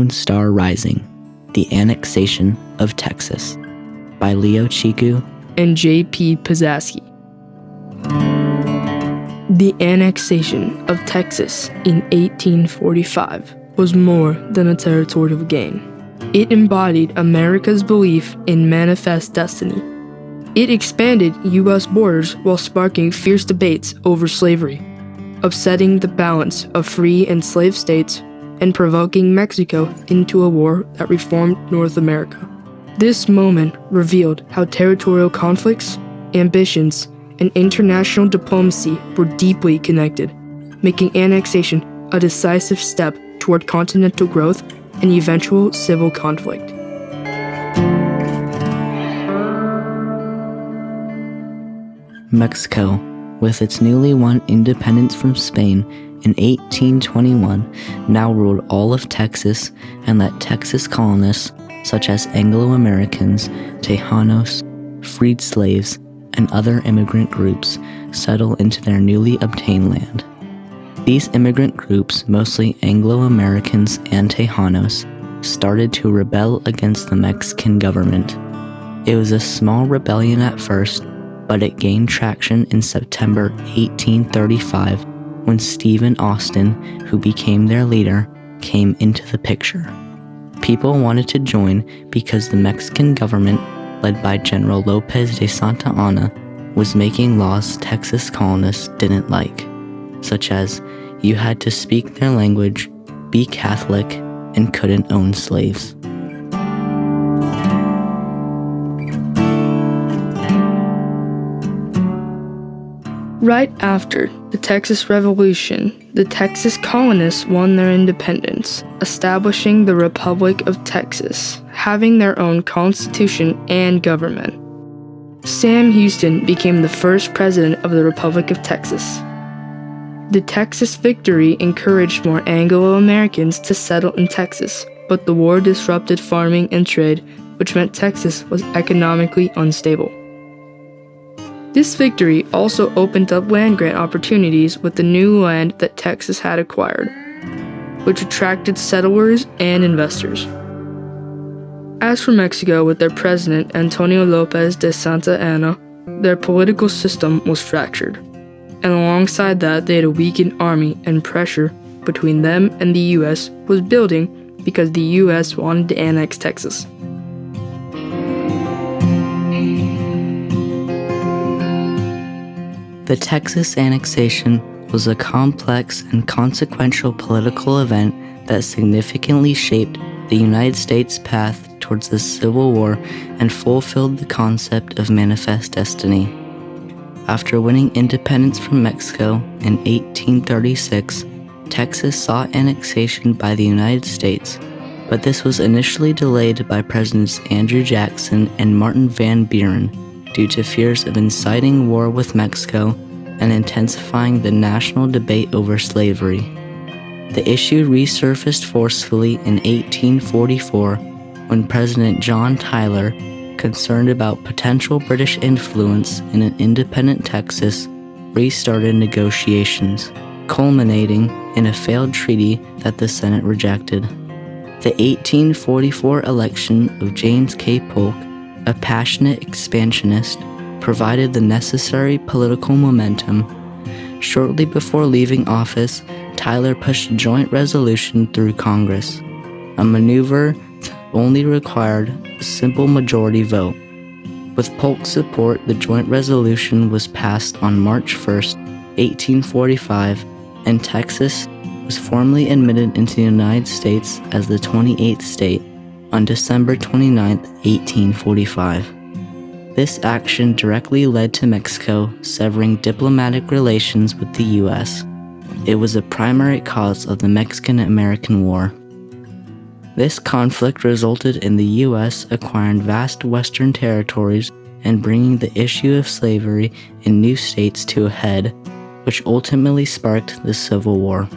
Lone Star Rising, The Annexation of Texas, by Leo Chiku and J.P. Pisaski. The annexation of Texas in 1845 was more than a territorial gain. It embodied America's belief in manifest destiny. It expanded U.S. borders while sparking fierce debates over slavery, upsetting the balance of free and slave states, and provoking Mexico into a war that reformed North America. This moment revealed how territorial conflicts, ambitions, and international diplomacy were deeply connected, making annexation a decisive step toward continental growth and eventual civil conflict. Mexico, with its newly won independence from Spain in 1821, now ruled all of Texas and let Texas colonists such as Anglo-Americans, Tejanos, freed slaves, and other immigrant groups settle into their newly obtained land. These immigrant groups, mostly Anglo-Americans and Tejanos, started to rebel against the Mexican government. It was a small rebellion at first, but it gained traction in September 1835 when Stephen Austin, who became their leader, came into the picture. People wanted to join because the Mexican government, led by General Lopez de Santa Anna, was making laws Texas colonists didn't like, such as you had to speak their language, be Catholic, and couldn't own slaves. Right after the Texas Revolution, the Texas colonists won their independence, establishing the Republic of Texas, having their own constitution and government. Sam Houston became the first president of the Republic of Texas. The Texas victory encouraged more Anglo-Americans to settle in Texas, but the war disrupted farming and trade, which meant Texas was economically unstable. This victory also opened up land grant opportunities with the new land that Texas had acquired, which attracted settlers and investors. As for Mexico, with their president Antonio Lopez de Santa Anna, their political system was fractured, and alongside that they had a weakened army, and pressure between them and the U.S. was building because the U.S. wanted to annex Texas. The Texas annexation was a complex and consequential political event that significantly shaped the United States' path towards the Civil War and fulfilled the concept of manifest destiny. After winning independence from Mexico in 1836, Texas sought annexation by the United States, but this was initially delayed by Presidents Andrew Jackson and Martin Van Buren due to fears of inciting war with Mexico and intensifying the national debate over slavery. The issue resurfaced forcefully in 1844 when President John Tyler, concerned about potential British influence in an independent Texas, restarted negotiations, culminating in a failed treaty that the Senate rejected. The 1844 election of James K. Polk, a passionate expansionist, provided the necessary political momentum. Shortly before leaving office, Tyler pushed a joint resolution through Congress, a maneuver that only required a simple majority vote. With Polk's support, the joint resolution was passed on March 1, 1845, and Texas was formally admitted into the United States as the 28th state on December 29, 1845. This action directly led to Mexico severing diplomatic relations with the U.S. It was a primary cause of the Mexican-American War. This conflict resulted in the U.S. acquiring vast western territories and bringing the issue of slavery in new states to a head, which ultimately sparked the Civil War.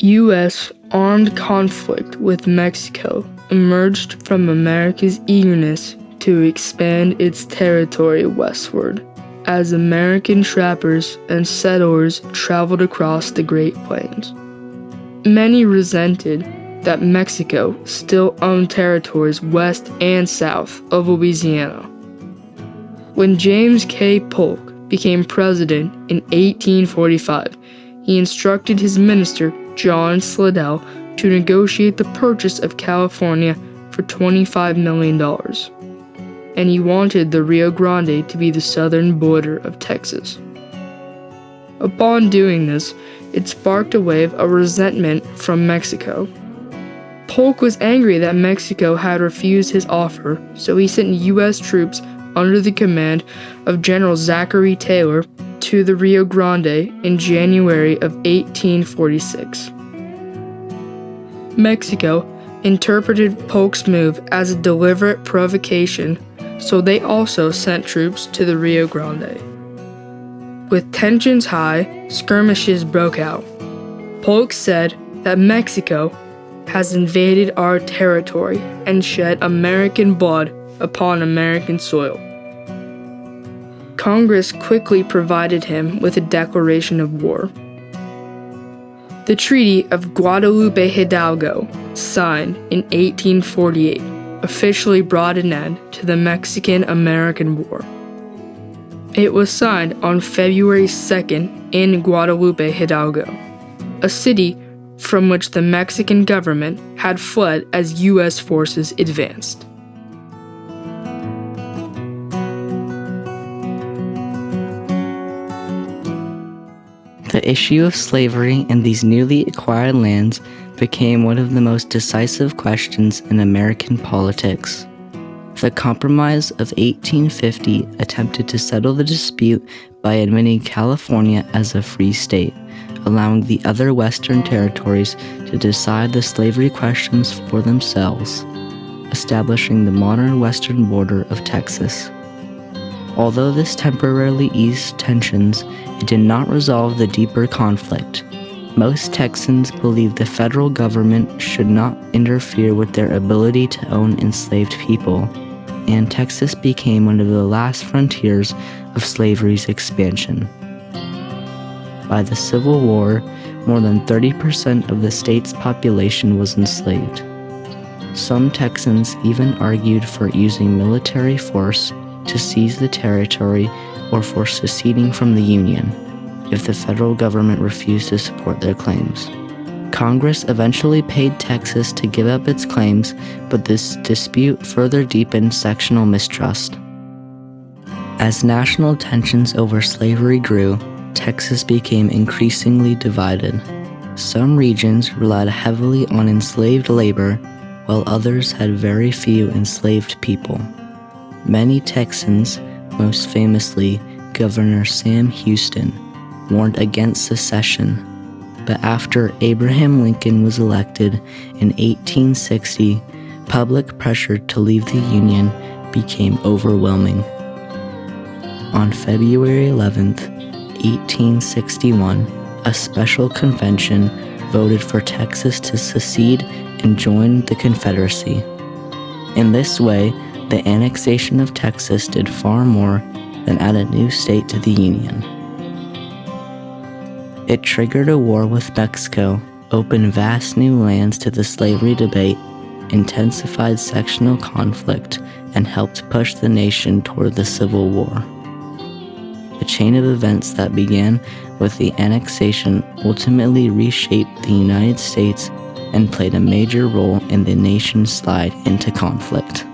U.S. armed conflict with Mexico emerged from America's eagerness to expand its territory westward. as American trappers and settlers traveled across the Great Plains. Many resented that Mexico still owned territories west and south of Louisiana. When James K. Polk became president in 1845, he instructed his minister, John Slidell, to negotiate the purchase of California for $25 million. And he wanted the Rio Grande to be the southern border of Texas. Upon doing this, it sparked a wave of resentment from Mexico. Polk was angry that Mexico had refused his offer, so he sent U.S. troops under the command of General Zachary Taylor to the Rio Grande in January of 1846. Mexico interpreted Polk's move as a deliberate provocation, so they also sent troops to the Rio Grande. With tensions high, skirmishes broke out. Polk said that Mexico has invaded our territory and shed American blood upon American soil. Congress quickly provided him with a declaration of war. The Treaty of Guadalupe Hidalgo, signed in 1848, officially brought an end to the Mexican-American War. It was signed on February 2nd in Guadalupe Hidalgo, a city from which the Mexican government had fled as U.S. forces advanced. The issue of slavery in these newly acquired lands became one of the most decisive questions in American politics. The Compromise of 1850 attempted to settle the dispute by admitting California as a free state, allowing the other Western territories to decide the slavery questions for themselves, establishing the modern western border of Texas. Although this temporarily eased tensions, it did not resolve the deeper conflict. Most Texans believed the federal government should not interfere with their ability to own enslaved people, and Texas became one of the last frontiers of slavery's expansion. By the Civil War, more than 30% of the state's population was enslaved. Some Texans even argued for using military force to seize the territory or for seceding from the Union if the federal government refused to support their claims. Congress eventually paid Texas to give up its claims, but this dispute further deepened sectional mistrust. As national tensions over slavery grew, Texas became increasingly divided. Some regions relied heavily on enslaved labor, while others had very few enslaved people. Many Texans, most famously Governor Sam Houston, warned against secession, but after Abraham Lincoln was elected in 1860, public pressure to leave the Union became overwhelming. On February 11, 1861, a special convention voted for Texas to secede and join the Confederacy. In this way, the annexation of Texas did far more than add a new state to the Union. It triggered a war with Mexico, opened vast new lands to the slavery debate, intensified sectional conflict, and helped push the nation toward the Civil War. A chain of events that began with the annexation ultimately reshaped the United States and played a major role in the nation's slide into conflict.